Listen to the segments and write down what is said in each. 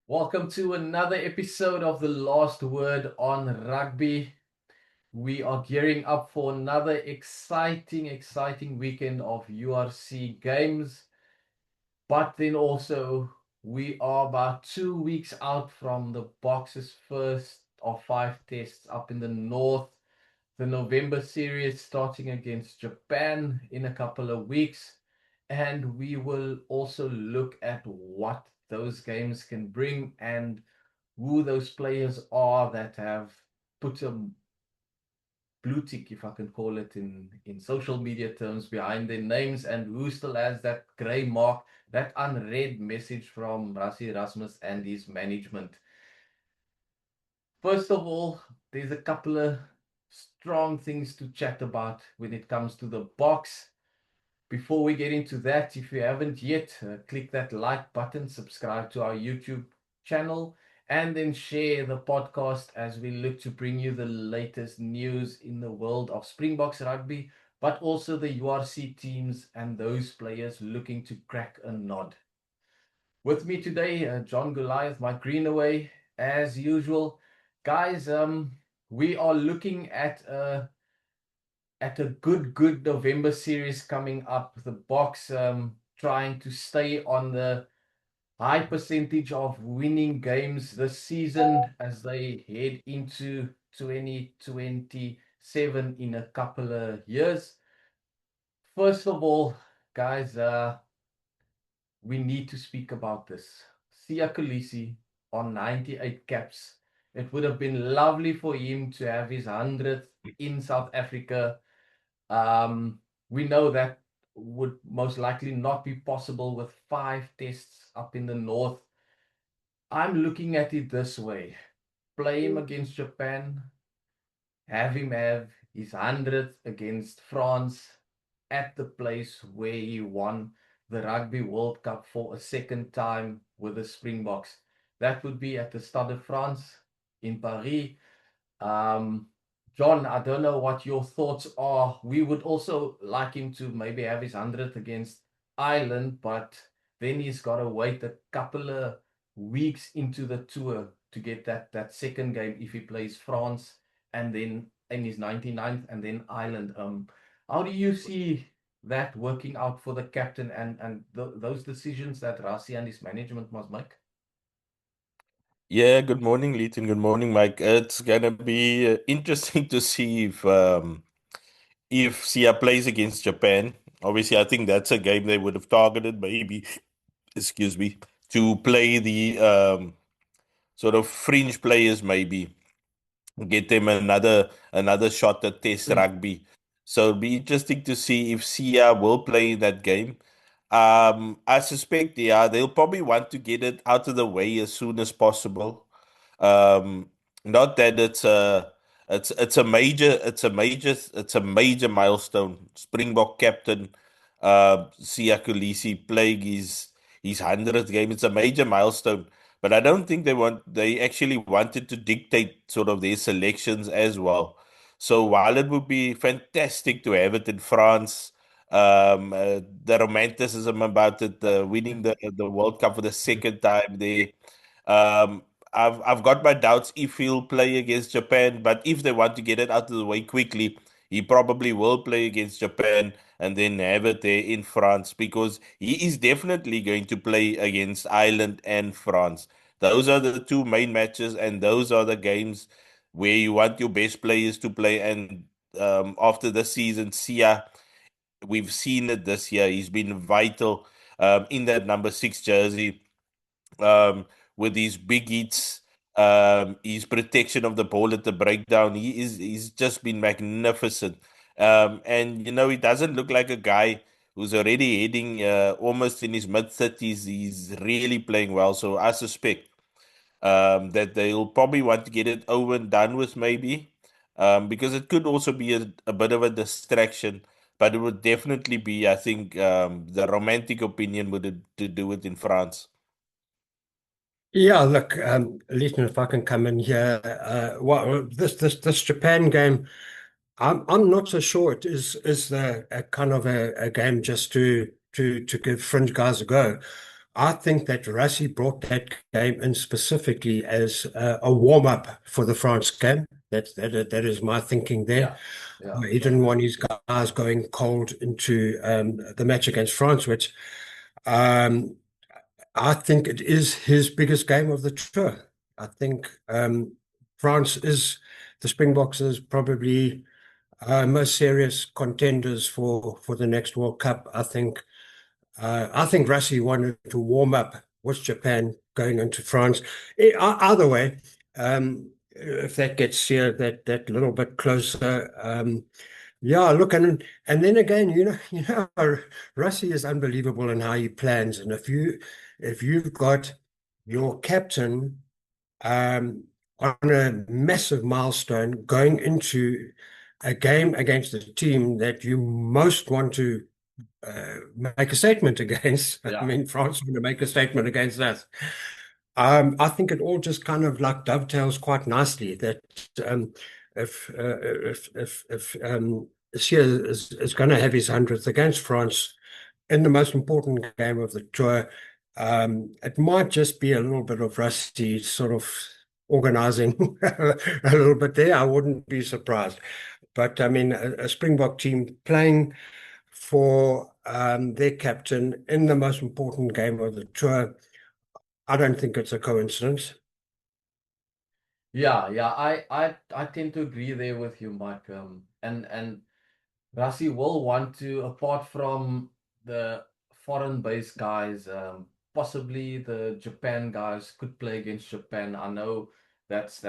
Welcome to another episode of The Last Word on Rugby. We are gearing up for another exciting weekend of URC games. But then also, we are about 2 weeks out from the Boxers' first of 5 tests up in the north. The November series starting against Japan in a couple of weeks. And we will also look at what those games can bring and who those players are that have put a blue tick, if I can call it in social media terms, behind their names, and who still has that grey mark, that unread message from Rassie Erasmus and his management. First of all, there's a couple of strong things to chat about when it comes to the box. Before we get into that, if you haven't yet, click that like button, subscribe to our YouTube channel, and then share the podcast as we look to bring you the latest news in the world of Springboks rugby, but also the URC teams and those players looking to crack a nod. With me today, John Goliath, my Greenaway, as usual. Guys, we are looking at a good November series coming up. The Boks trying to stay on the high percentage of winning games this season as they head into 2027 in a couple of years. First of all, guys, we need to speak about this. Siya Kolisi on 98 caps. It would have been lovely for him to have his 100th in South Africa. We know that would most likely not be possible with 5 tests up in the north. I'm looking at it this way. Play him against Japan, have him have his 100th against France at the place where he won the Rugby World Cup for a second time with the Springboks. That would be at the Stade de France in Paris. John, I don't know what your thoughts are. We would also like him to maybe have his 100th against Ireland, but then he's got to wait a couple of weeks into the tour to get that second game if he plays France and then in his 99th and then Ireland. How do you see that working out for the captain and those decisions that Rassie and his management must make? Yeah, good morning, Leighton. Good morning, Mike. It's gonna be interesting to see if Siya plays against Japan. Obviously, I think that's a game they would have targeted, maybe, excuse me, to play the sort of fringe players, maybe get them another shot at Test rugby. So it'll be interesting to see if Siya will play in that game. I suspect, yeah, they'll probably want to get it out of the way as soon as possible. Um, Not that it's a major milestone. Springbok captain Siya Kolisi playing his 100th game. It's a major milestone. But I don't think they actually wanted to dictate sort of their selections as well. So while it would be fantastic to have it in France, the romanticism about it, winning the World Cup for the second time there. Um, I've got my doubts if he'll play against Japan, but if they want to get it out of the way quickly, he probably will play against Japan and then have it there in France because he is definitely going to play against Ireland and France. Those are the two main matches, and those are the games where you want your best players to play. And after the season, Siya, we've seen it this year. He's been vital in that number 6 jersey um, with his big hits, his protection of the ball at the breakdown. He's just been magnificent. And he doesn't look like a guy who's already heading almost in his mid 30s. He's really playing well. So I suspect that they'll probably want to get it over and done with, maybe, because it could also be a bit of a distraction. But it would definitely be, I think, the romantic opinion would to do it in France. Yeah, look, Leighton, if I can come in here, well, this Japan game, I'm not so sure it is the a kind of a game just to to give fringe guys a go. I think that Rassie brought that game in specifically as a warm-up for the France game. That is my thinking there. Yeah. He didn't want his guys going cold into the match against France, which um, I think it is his biggest game of the tour. I think France is the Springboks is probably most serious contenders for the next World Cup. I think Rassie wanted to warm up with Japan going into France. Either way, if that gets here that little bit closer, yeah. Look, and then again, Rassie is unbelievable in how he plans, and if you've got your captain on a massive milestone going into a game against the team that you most want to make a statement against. I Yeah. mean, France want to make a statement against us. I think it all just kind of like dovetails quite nicely that if Siya is going to have his 100th against France in the most important game of the tour, it might just be a little bit of Rusty sort of organizing a little bit there. I wouldn't be surprised. But I mean, a Springbok team playing for their captain in the most important game of the tour, I don't think it's a coincidence. Yeah, I tend to agree there with you, Mike. And Rassie will want to, apart from the foreign-based guys, possibly the Japan guys could play against Japan. I know that's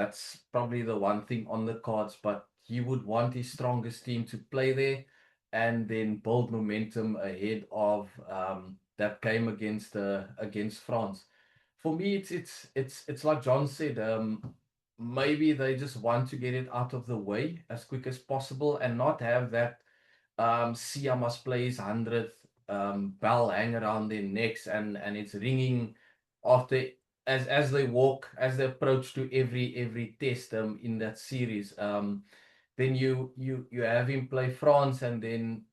probably the one thing on the cards, but he would want his strongest team to play there and then build momentum ahead of that game against France. For me, it's like John said. Maybe they just want to get it out of the way as quick as possible and not have that Siya must play his 100th bell hang around their necks and it's ringing after as they walk, as they approach to every test in that series. Then you have him play France and then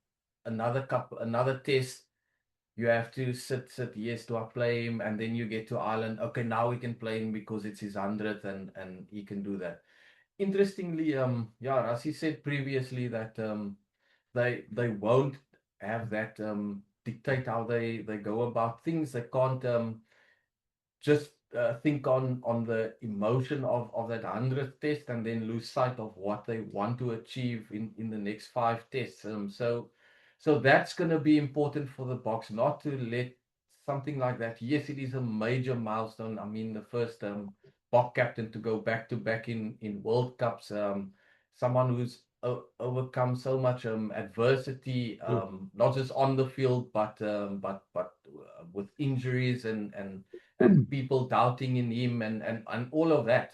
another test. You have to sit. Yes, do I play him? And then you get to Ireland. Okay, now we can play him because it's his 100th and he can do that. Interestingly, yeah, as he said previously that they won't have that dictate how they go about things. They can't just think on the emotion of that 100th test and then lose sight of what they want to achieve in the next 5 tests. So that's going to be important for the box, not to let something like that. Yes, it is a major milestone. I mean, the first box captain to go back to back in World Cups. Someone who's overcome so much adversity, not just on the field, but with injuries and people doubting in him and all of that.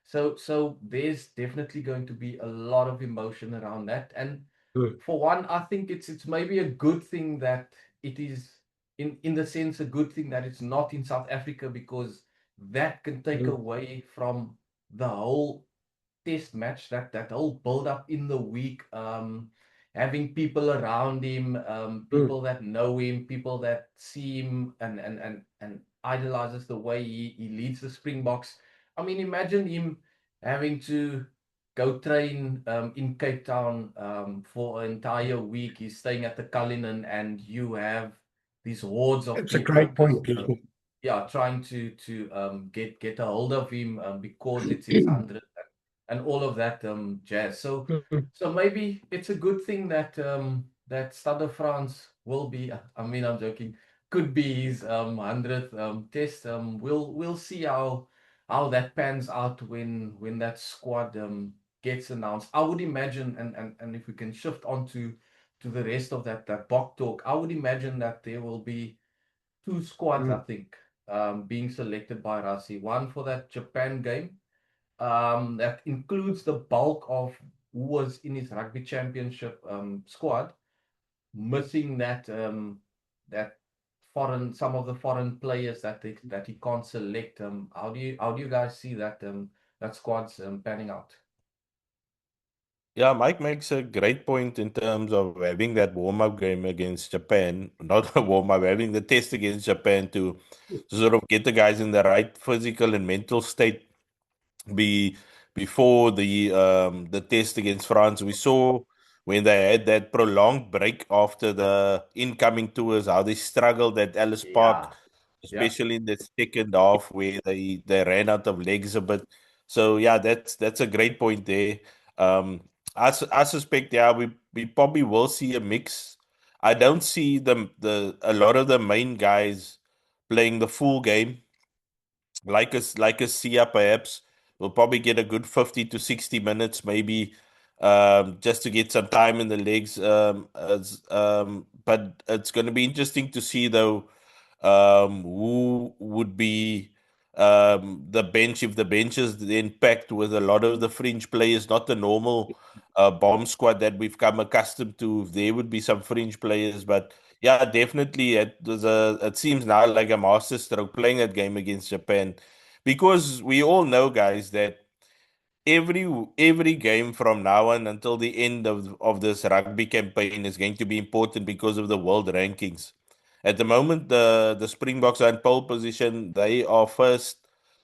So there's definitely going to be a lot of emotion around that. And Mm, for one, I think it's maybe a good thing that it is in the sense a good thing that it's not in South Africa, because that can take mm, away from the whole test match, that whole build up in the week, having people around him, mm. people that know him, people that see him and idolizes the way he leads the Springboks. I mean, imagine him having to go train in Cape Town for an entire week. He's staying at the Cullinan and you have these hordes of It's a people great just point, Leighton. yeah, trying to get a hold of him because it's his 100th and all of that jazz. So maybe it's a good thing that that Stade de France will be. I mean, I'm joking. Could be his 100th test. We'll see how that pans out when that squad gets announced. I would imagine, and if we can shift on to the rest of that Bok talk, I would imagine that there will be 2 squads, I Mm. think, being selected by Rassie. One for that Japan game, that includes the bulk of who was in his rugby championship squad, missing that some of the foreign players that he can't select. How do you guys see that that squad's panning out? Yeah, Mike makes a great point in terms of having that warm-up game against Japan, not a warm-up, having the test against Japan to sort of get the guys in the right physical and mental state be before the test against France. We saw when they had that prolonged break after the incoming tours, how they struggled at Ellis Park, Yeah, yeah, especially in the second half where they ran out of legs a bit. So yeah, that's a great point there. Um, I suspect yeah we probably will see a mix. I don't see the a lot of the main guys playing the full game like a Siya perhaps will probably get a good 50 to 60 minutes maybe just to get some time in the legs but it's going to be interesting to see though who would be the bench if the bench is then packed with a lot of the fringe players, not the normal bomb squad that we've come accustomed to. There would be some fringe players, but yeah, definitely. It seems now like a masterstroke playing that game against Japan, because we all know, guys, that every game from now on until the end of this rugby campaign is going to be important because of the world rankings. At the moment, the Springboks are in pole position. They are first,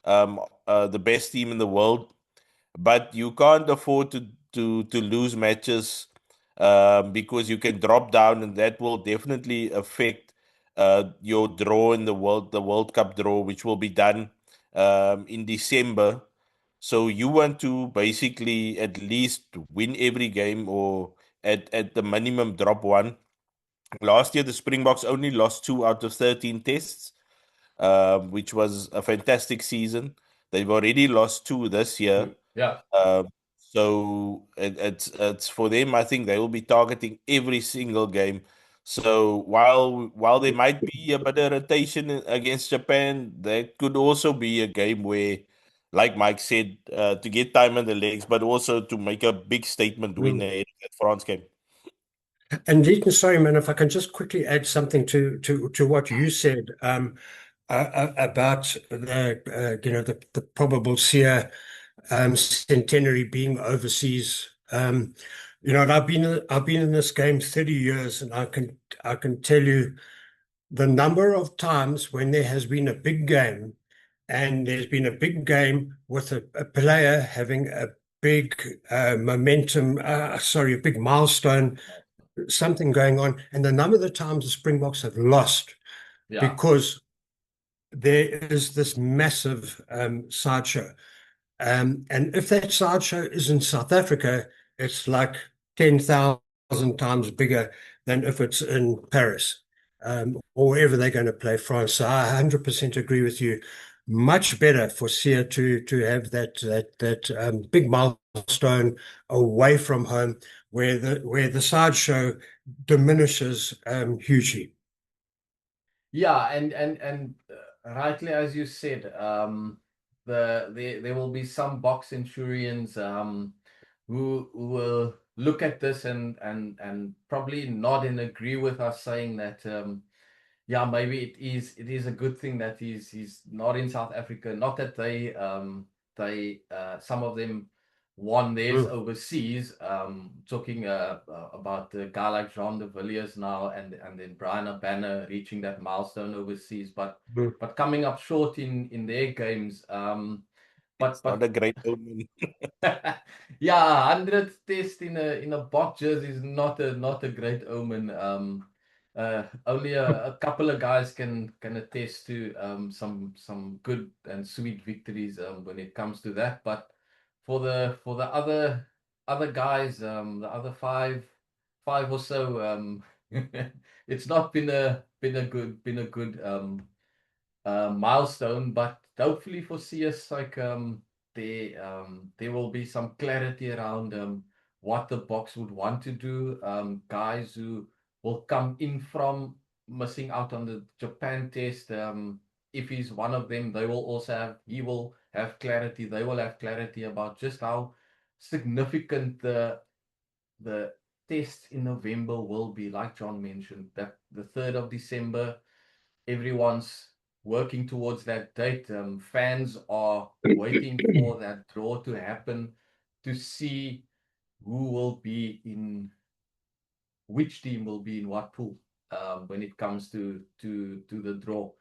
the best team in the world, but you can't afford to lose matches because you can drop down, and that will definitely affect your draw in the World Cup draw, which will be done in December. So you want to basically at least win every game or at the minimum drop one. Last year, the Springboks only lost 2 out of 13 tests, which was a fantastic season. They've already lost 2 this year. yeah. Um, so it's for them. I think they will be targeting every single game. So while there might be a bit of rotation against Japan, there could also be a game where, like Mike said, to get time in the legs, but also to make a big statement win Mm. ahead of that France game. And Leighton, sorry, man, if I can just quickly add something to what you said about the probable SEER centenary being overseas. And I've been in this game 30 years, and I can tell you the number of times when there has been a big game, and there's been a big game with a player having a big a big milestone, something going on, and the number of the times the Springboks have lost Yeah. because there is this massive sideshow. And if that sideshow is in South Africa, it's like 10,000 times bigger than if it's in Paris, or wherever they're going to play France. So I 100% agree with you. Much better for Sia to have that big milestone away from home, where the sideshow diminishes hugely. Yeah, rightly as you said, there will be some box centurions who will look at this and probably nod and agree with us, saying that yeah, maybe it is a good thing that he's not in South Africa. Not that they some of them won theirs Mm, overseas. Talking about a guy like Jean de Villiers now, and then Brian Abana reaching that milestone overseas, but mm. coming up short in their games. It's not But a great omen. yeah, 100th test in a box jersey is not a great omen. Only a couple of guys can attest to some good and sweet victories when it comes to that. But for the other guys, the other five or so, it's not been a good milestone, but hopefully for CS, like there will be some clarity around what the box would want to do. Guys who will come in from missing out on the Japan test. If he's one of them, he will have clarity. They will have clarity about just how significant the test in November will be. Like John mentioned, that the 3rd of December, everyone's working towards that date. Fans are waiting for that draw to happen to see who will be in which team will be in what pool when it comes to the draw.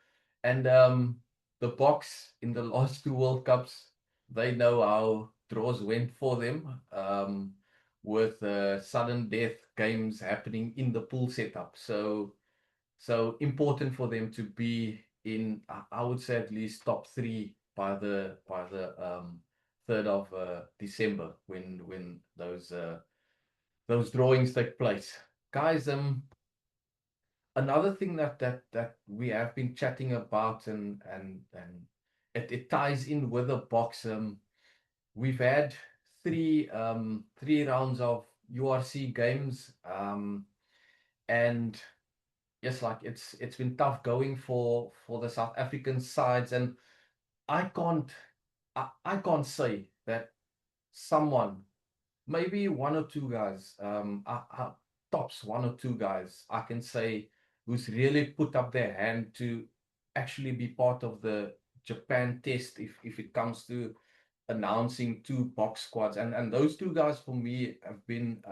And the Boks in the last two World Cups, they know how draws went for them, with sudden death games happening in the pool setup. So important for them to be in, I would say, at least top three by the 3rd of December, when those drawings take place. Guys, another thing that we have been chatting about, and it ties in with the box. We've had three rounds of URC games, and yes, like it's been tough going for the South African sides, and I can't I can't say that someone, maybe one or two guys, tops one or two guys, I can say, who's really put up their hand to actually be part of the Japan test if it comes to announcing two box squads. And those two guys for me have been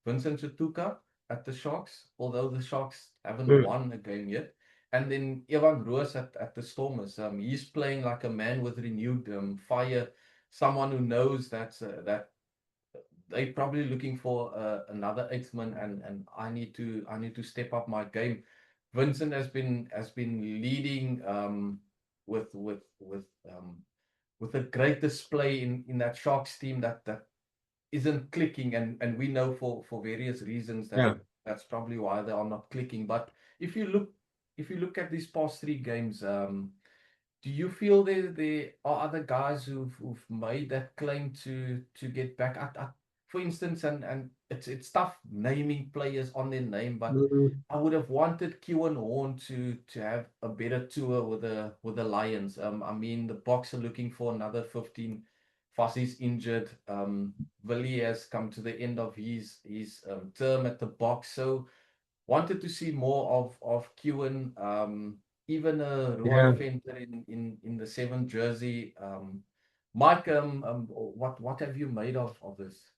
Vincent Tshituka at the Sharks, although the Sharks haven't Mm. won a game yet. And then Roos at the Stormers. He's playing like a man with renewed fire, someone who knows that they're probably looking for another eighthman, and I need to step up my game. Vincent has been leading with a great display in that Sharks team that isn't clicking, and we know for various reasons that Yeah. that's probably why they are not clicking. But if you look at these past three games, do you feel there are other guys who've made that claim to get back? For instance, and it's tough naming players on their name, but Mm. I would have wanted Kewan Horn to have a better tour with the Lions. I mean, the Boks are looking for another 15. Fossey's injured. Willie has come to the end of his term at the Boks, so wanted to see more of Kewan. Even Ruan Yeah. Venter in the 7 jersey. Mike, what have you made of this?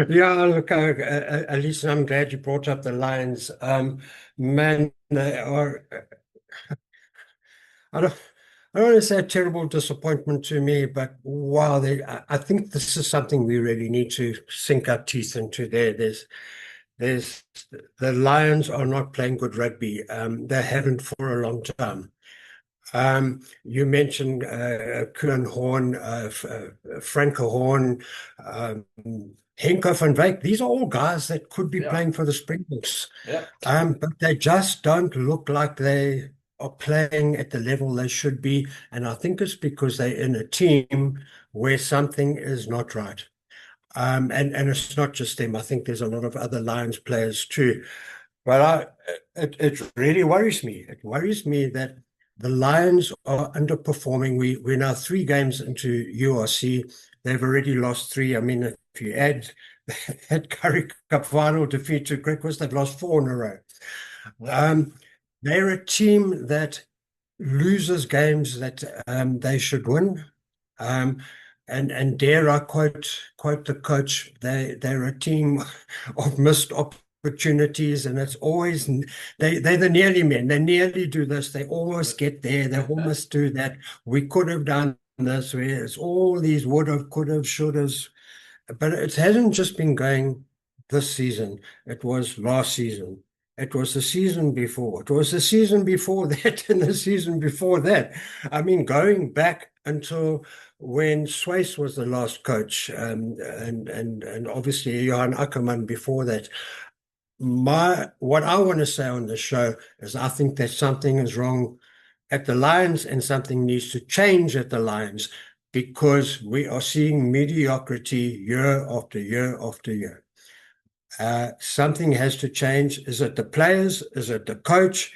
Yeah, look, at least I'm glad you brought up the Lions. Man, they are, I don't, I don't want to say a terrible disappointment to me, but wow, I think this is something we really need to sink our teeth into. There's, the Lions are not playing good rugby. They haven't for a long time. You mentioned Koen Horn, Franke Horn, um, Henko van Wyk. These are all guys that could be Yeah, playing for the Springboks, yeah, but they just don't look like they are playing at the level they should be. And I think it's because they're in a team where something is not right. And it's not just them. I think there's a lot of other Lions players too. But it really worries me. It worries me that the Lions are underperforming. We're now 3 games into URC. They've already lost 3. I mean, if you add that Currie Cup final defeat to Griquas, they've lost 4 in a row. yeah, Um, they're a team that loses games that they should win. Um, and dare I quote the coach, they're a team of missed opportunities, and it's always they're the nearly men. They nearly do this, they almost get there, they almost do that. We could have done this, where it's all these would have, could have, should have, but it hasn't just been going this season. It was last season. It was the season before. It was the season before that, and the season before that. I mean, going back until when Swayze was the last coach, and obviously Johan Ackerman before that. What I want to say on the show is I think that something is wrong at the Lions and something needs to change at the Lions, because we are seeing mediocrity year after year after year. Something has to change. Is it the players? Is it the coach?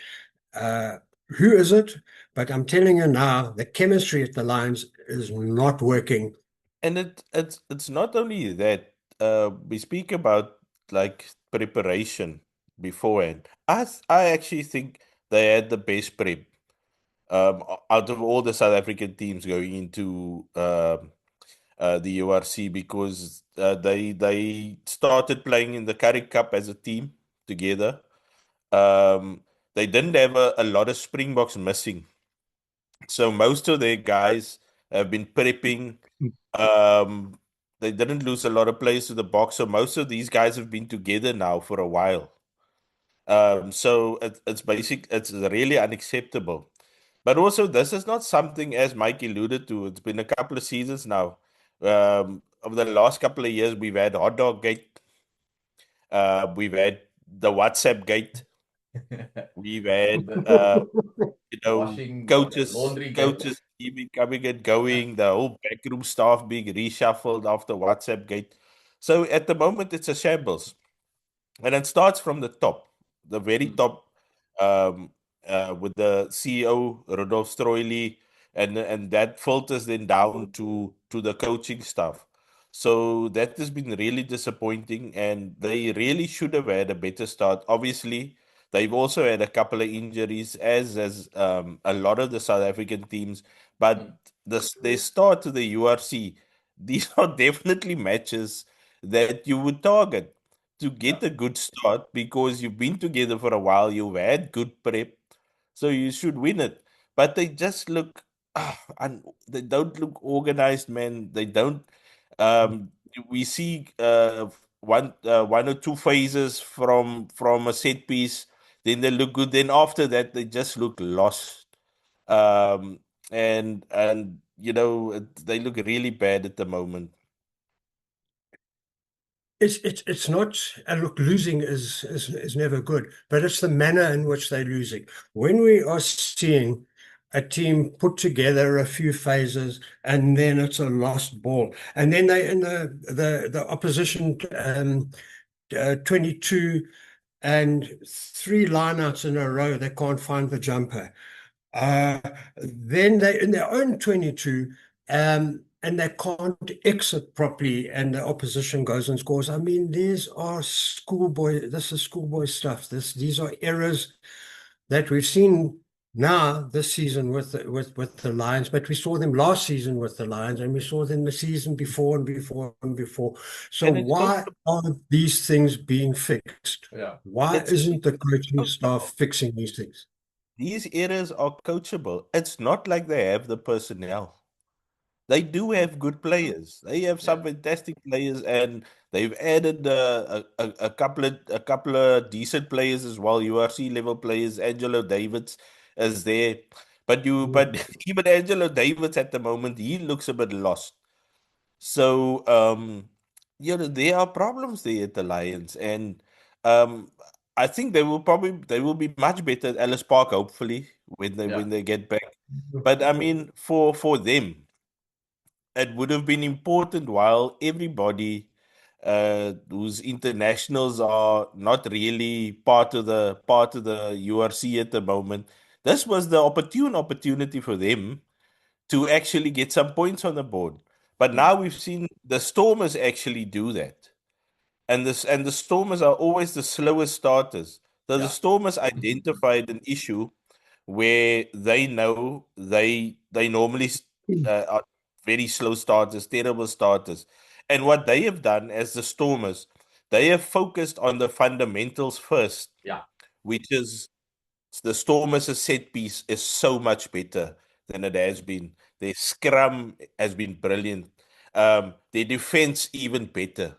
Uh, who is it? But I'm telling you now, the chemistry at the Lions is not working. And it's not only that. We speak about like preparation beforehand. I actually think they had the best prep out of all the South African teams going into the URC, because they started playing in the Currie Cup as a team together. They didn't have a lot of Springboks missing, so most of their guys have been prepping. Um, they didn't lose a lot of players to the box, so most of these guys have been together now for a while. So it's really unacceptable. But also, this is not something, as Mike alluded to. It's been a couple of seasons now. Over the last couple of years, we've had Hot Dog Gate, we've had the WhatsApp Gate, we've had The washing, the coaches laundry gate. coaches even coming and going, the whole backroom staff being reshuffled after WhatsApp Gate. So at the moment, it's a shambles. And it starts from the top, the very Mm, top, um, with the CEO Rudolf Stroili, and that filters then down to the coaching staff. So that has been really disappointing, and they really should have had a better start. Obviously, they've also had a couple of injuries, as a lot of the South African teams. But mm, their start to the URC, these are definitely matches that you would target to yeah, get a good start, because you've been together for a while, you've had good prep, so you should win it. But they just look, and they don't look organized, man. They don't. Um, we see one or two phases from a set piece, then they look good. Then after that, they just look lost. Um, and they look really bad at the moment. It's not, and look, losing is never good, but it's the manner in which they're losing. When we are seeing a team put together a few phases and then it's a lost ball, and then they in the opposition 22 and three lineouts in a row, they can't find the jumper. Uh, then they in their own 22, and they can't exit properly, and the opposition goes and scores. I mean, these are schoolboy. This is schoolboy stuff. These are errors that we've seen now this season with the Lions, but we saw them last season with the Lions, and we saw them the season before and before and before. So And it's why are these things being fixed? yeah, Why it's isn't the coaching coachable. staff fixing these things? These errors are coachable. It's not like they have the personnel. They do have good players. They have yeah. some fantastic players, and they've added a couple of decent players as well. URC level players. Angelo Davids is there, but even Angelo Davids at the moment, he looks a bit lost. So, there are problems there at the Lions, and um, I think they will be much better at Ellis Park, hopefully, when they Yeah. when they get back. But I mean, for them, it would have been important, while everybody whose internationals are not really part of the URC at the moment. This was the opportunity for them to actually get some points on the board. But Mm, now we've seen the Stormers actually do that. And the Stormers are always the slowest starters. So the yeah. Stormers identified an issue where they know they normally are very slow starters, terrible starters. And what they have done as the Stormers, they have focused on the fundamentals first, Yeah. which is the Stormers' set piece is so much better than it has been. Their scrum has been brilliant. Their defense even better,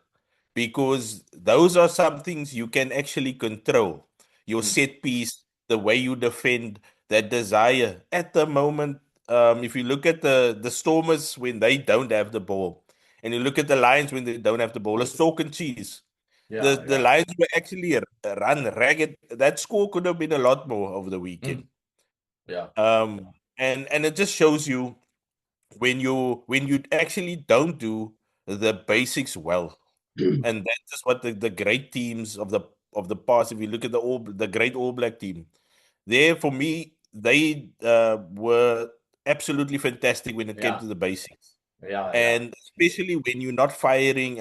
because those are some things you can actually control. Your Mm, set piece, the way you defend, that desire. At the moment, if you look at the Stormers when they don't have the ball, and you look at the Lions when they don't have the ball, it's chalk and cheese. The yeah. the Yeah. Lions were actually run ragged. That score could have been a lot more over the weekend. Mm, yeah. And it just shows you when you actually don't do the basics well. And that is what the great teams of the past, if you look at the great All Black team, there for me, they were absolutely fantastic when it came Yeah. to the basics. Yeah. Yeah. And especially when you're not firing,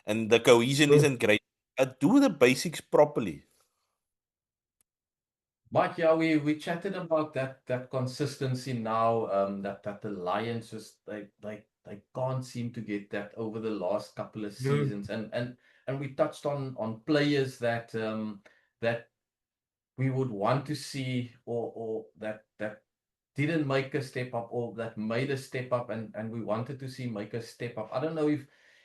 and the cohesion isn't great, do the basics properly. Mike, yeah, we chatted about that consistency now. That the Lions just they can't seem to get that over the last couple of Mm. seasons. And we touched on players that that we would want to see, or that didn't make a step up, or that made a step up, and we wanted to see make a step up. I don't know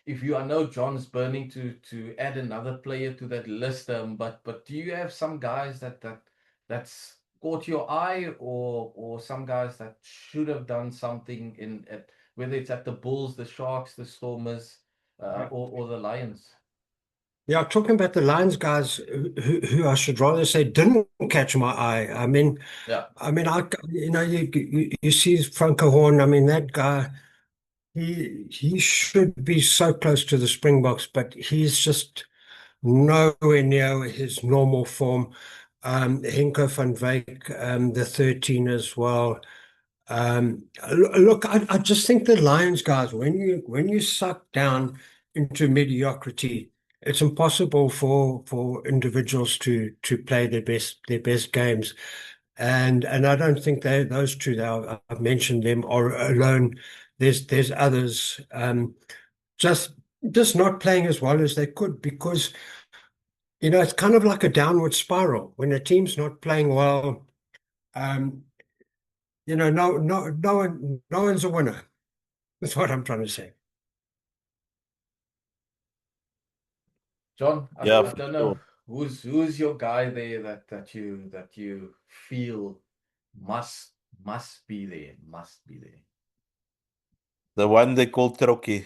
if you, I know John's burning to add another player to that list, but do you have some guys that's caught your eye, or some guys that should have done something in at, whether it's at the Bulls, the Sharks, the Stormers, or the Lions? Yeah, talking about the Lions guys, who I should rather say didn't catch my eye. Yeah. You see Franco Horn. I mean, that guy, he should be so close to the Springboks, but he's just nowhere near his normal form. Henko van Wyk, the 13 as well. Look, I just think the Lions guys, when you suck down into mediocrity, it's impossible for individuals to play their best games. And I don't think those two that I've mentioned them are alone. There's others just just not playing as well as they could, because it's kind of like a downward spiral. When a team's not playing well, um, no one's a winner. That's what I'm trying to say. John, Yeah, I for don't sure. know who's your guy there that you feel must be there, must be there. The one they call Troki,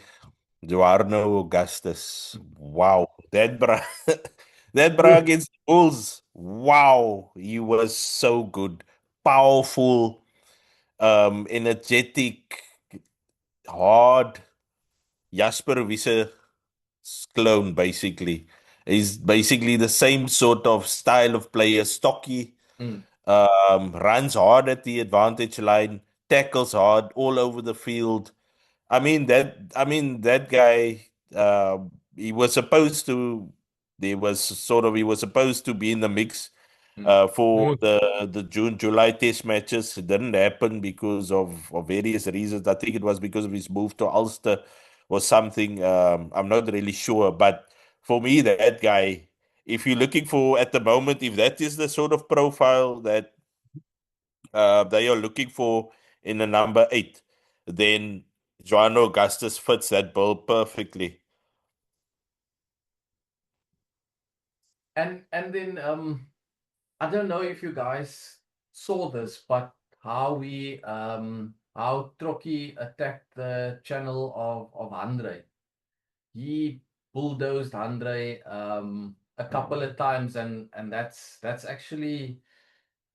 Duarno Augustus. Wow, that bra, that bra Mm. against the Bulls. Wow, he was so good, powerful, energetic, hard. Jasper Wiese clone, basically. He's basically the same sort of style of player, stocky, Mm. runs hard at the advantage line, tackles hard all over the field. I mean that guy. He was supposed to. He was supposed to be in the mix Mm. for Mm. the June July test matches. It didn't happen because of various reasons. I think it was because of his move to Ulster or something. I'm not really sure, but for me, that guy. If you're looking for at the moment, if that is the sort of profile that they are looking for in a number 8, then Joan Augustus fits that bill perfectly. And then I don't know if you guys saw this, but how Troki attacked the channel of Andre. He bulldozed Andre a couple of times, and that's actually,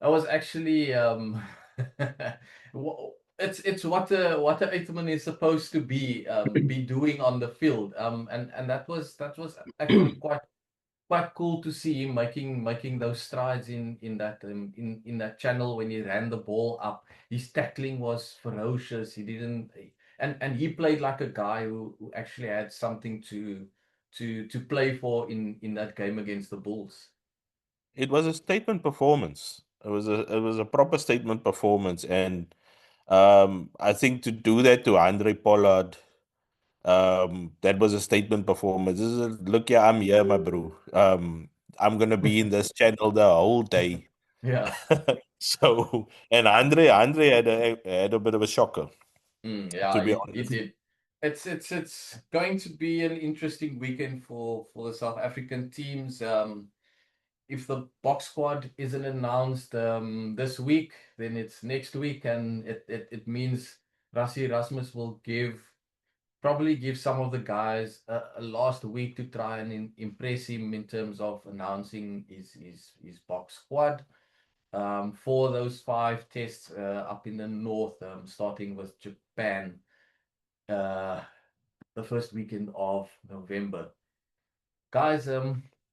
that was actually it's what a Uithman is supposed to be doing on the field. And that was actually quite cool to see him making those strides in that channel when he ran the ball up. His tackling was ferocious. He didn't and he played like a guy who actually had something to play for in that game against the Bulls. It was a statement performance. It was a proper statement performance, and I think to do that to Andre Pollard, that was a statement performance. Look, yeah, I'm here, my bro. I'm gonna be in this channel the whole day. Yeah. So, and Andre had a bit of a shocker, Yeah, to be it honest. did. It's going to be an interesting weekend for the South African teams. If the box squad isn't announced this week, then it's next week, and it means Rassie Erasmus will probably give some of the guys a last week to try and impress him in terms of announcing his box squad for those 5 tests up in the north, starting with Japan uh, the first weekend of November. Guys,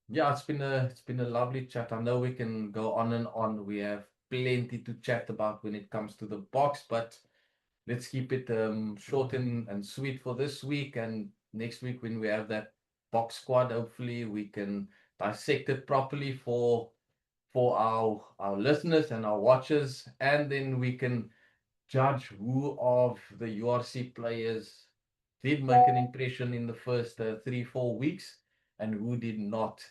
yeah, it's been a lovely chat. I know we can go on and on. We have plenty to chat about when it comes to the box, but let's keep it short and sweet for this week. And next week, when we have that box squad, hopefully we can dissect it properly for our listeners and our watchers, and then we can judge who of the URC players did make an impression in the first 3-4 weeks and who did not.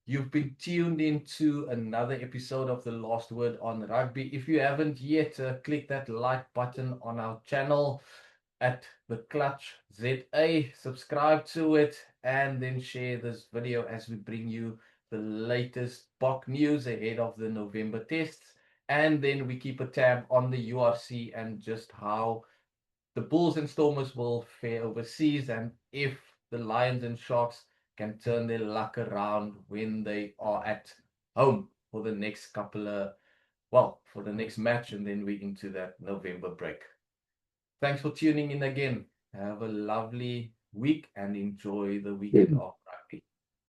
You've been tuned into another episode of The Last Word on Rugby. If you haven't yet, click that like button on our channel at The Clutch ZA. Subscribe to it and then share this video as we bring you the latest BOK news ahead of the November tests. And then we keep a tab on the URC and just how the Bulls and Stormers will fare overseas, and if the Lions and Sharks can turn their luck around when they are at home for the next for the next match, and then we into that November break. Thanks for tuning in again. Have a lovely week and enjoy the weekend off.